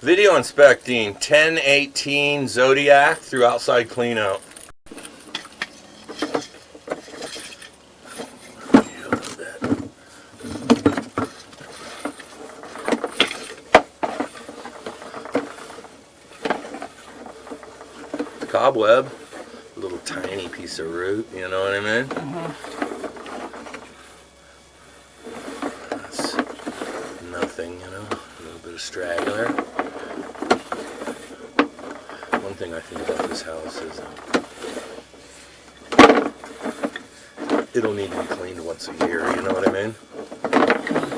Video inspecting 1018 Zodiac through outside cleanout. Cobweb, a little tiny piece of root, you know what I mean? That's nothing, you know, a little bit of straggler. One thing I think about this house is it'll need to be cleaned once a year, you know what I mean?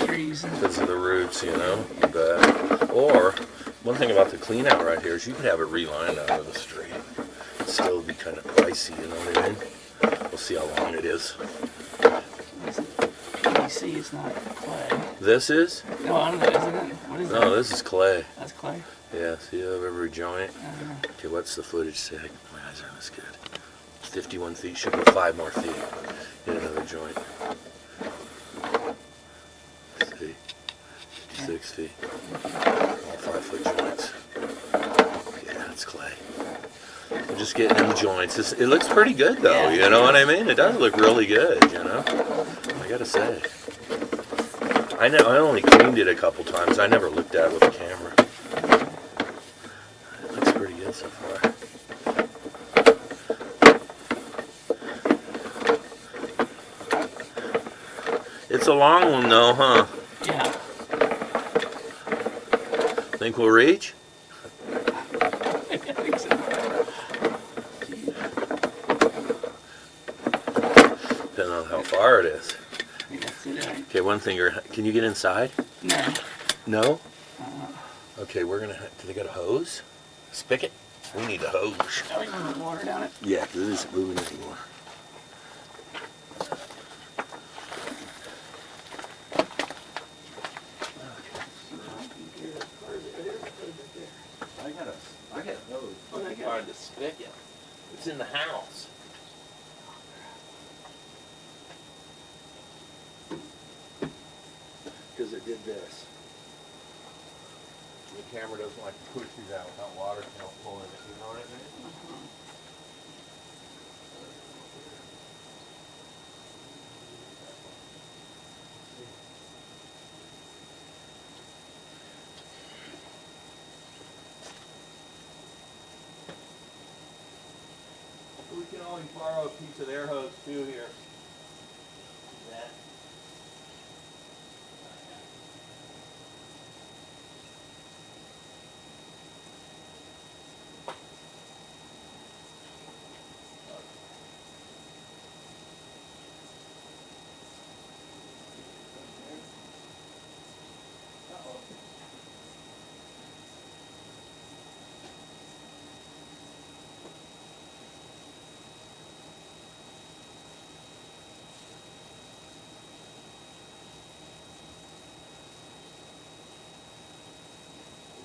Because of the roots, you know, but, or one thing about the clean out right here is you could have it relined out of the street. It'd still be kind of pricey, you know what I mean? We'll see how long it is. PVC is not clay. This is? No, I don't know, isn't it? What is that? No, this is clay. That's clay? Yeah, see every joint? Okay, what's the footage say? My eyes aren't as good. 51 feet, should be 5 more feet. Hit another joint. See? 56 feet. All 5-foot joints. Yeah, it's clay. We're just getting them joints. It looks pretty good though, you know what I mean? It does look really good, you know? I gotta say. I only cleaned it a couple times. I never looked at it with a camera. It looks pretty good so far. It's a long one though, huh? Yeah. Think we'll reach? I think so. Depending on how far it is. That's it, right? Okay, one thing, can you get inside? No. No? Okay, we're gonna do they got a hose? Spigot? We need a hose. Are we going to put water down it? Yeah, because it isn't moving anymore. I got a hose. Oh, I got Find the spigot. It's in the house. Because it did this. The camera doesn't like to push these out without water pulling it, you know what I mean? We can only borrow a piece of their hose too here. That.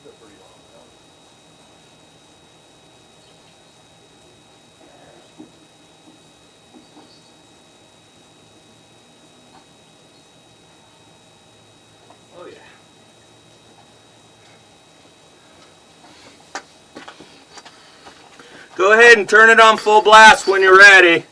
Pretty long now. Oh yeah. Go ahead and turn it on full blast when you're ready.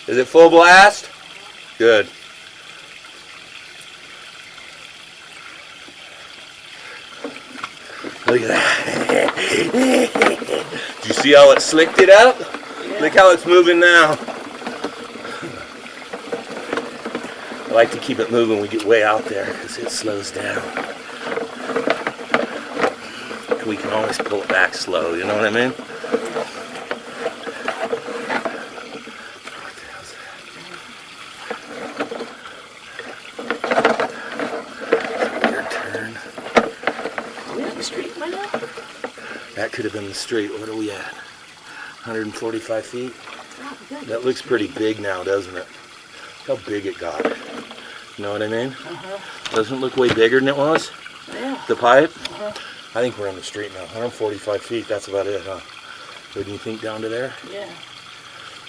Is it full blast? Good. Look at that. Did you see how it slicked it up? Yeah. Look how it's moving now. I like to keep it moving when we get way out there because it slows down. We can always pull it back slow, you know what I mean? That could have been the street. What are we at? 145 feet? That looks pretty big now, doesn't it? how big it got. You know what I mean? Uh-huh. Doesn't it look way bigger than it was? Yeah. The pipe? Uh-huh. I think we're on the street now. 145 feet, that's about it, huh? What do you think down to there? Yeah.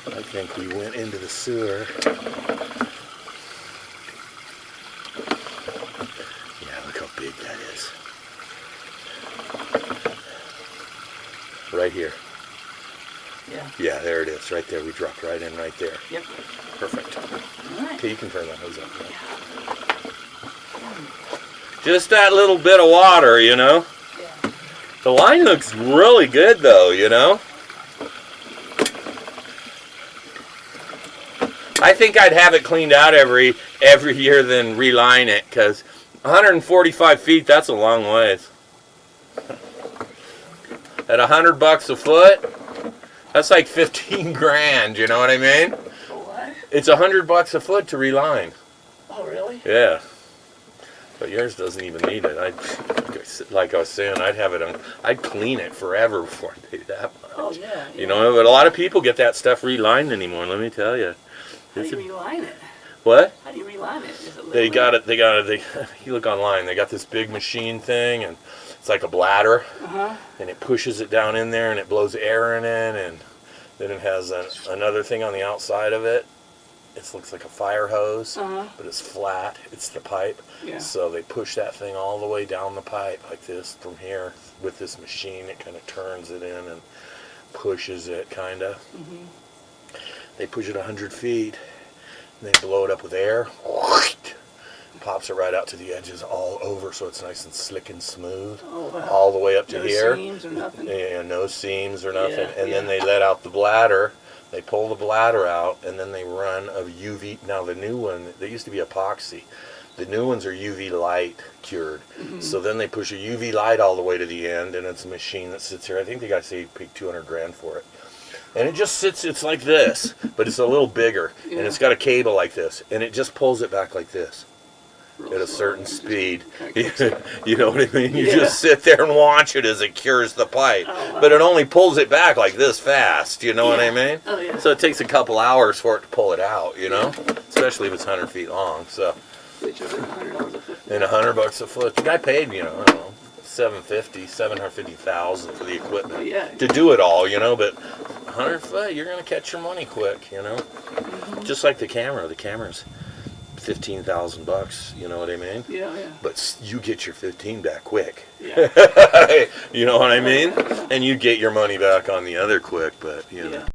I think we went into the sewer. Yeah, look how big that is. Right here. Yeah. Yeah, there it is. Right there. We dropped right in right there. Yep. Perfect. All right. Okay, you can turn that hose up. Just that little bit of water, you know? Yeah. The line looks really good though, you know? I think I'd have it cleaned out every year then reline it, because 145 feet, that's a long ways. At $100 a foot, that's like 15 grand, you know what I mean? What? It's $100 a foot to reline. Oh, really? Yeah. But yours doesn't even need it. Like I was saying, I'd have it on, I'd clean it forever before I paid that much. Oh, yeah. You know, but a lot of people get that stuff relined anymore, let me tell you. How do you reline it? What? How do you reline it? Is it They got it, you look online, they got this big machine thing, and it's like a bladder, Uh-huh. and it pushes it down in there, and it blows air in it, and then it has another thing on the outside of it. It looks like a fire hose, Uh-huh. but it's flat. It's the pipe. Yeah. So they push that thing all the way down the pipe like this from here with this machine. It kind of turns it in and pushes it, kind of. Mm-hmm. They push it 100 feet, and they blow it up with air. Pops it right out to the edges all over, so it's nice and slick and smooth. Oh, wow. All the way up to No here. seams or nothing? Yeah, no seams or nothing. Yeah, And then yeah. they let out the bladder. They pull the bladder out, and then they run a UV. Now the new one, they used to be epoxy. The new ones are UV light cured. Mm-hmm. So then they push a UV light all the way to the end, and it's a machine that sits here. I think they got to say paid 200 grand for it. And it just sits. It's like this, but it's a little bigger, Yeah. and it's got a cable like this, and it just pulls it back like this Real at a slow, certain and just speed. kinda clicks it. You know what I mean? You Yeah. just sit there and watch it as it cures the pipe. Oh, wow. But it only pulls it back like this fast, you know what I mean? Oh, yeah. So it takes a couple hours for it to pull it out, you know? Especially if it's 100 feet long. So, They charge like $100 a foot. and $100 a foot. The guy paid, you know, I don't know, $750,000 for the equipment. Yeah. To do it all, you know, but 100 foot, you're going to catch your money quick, you know? Mm-hmm. Just like the camera. The camera's $15,000, you know what I mean? Yeah, yeah. But you get your 15 back quick. Yeah. You know what I mean? And you get your money back on the other quick, but you know. Yeah.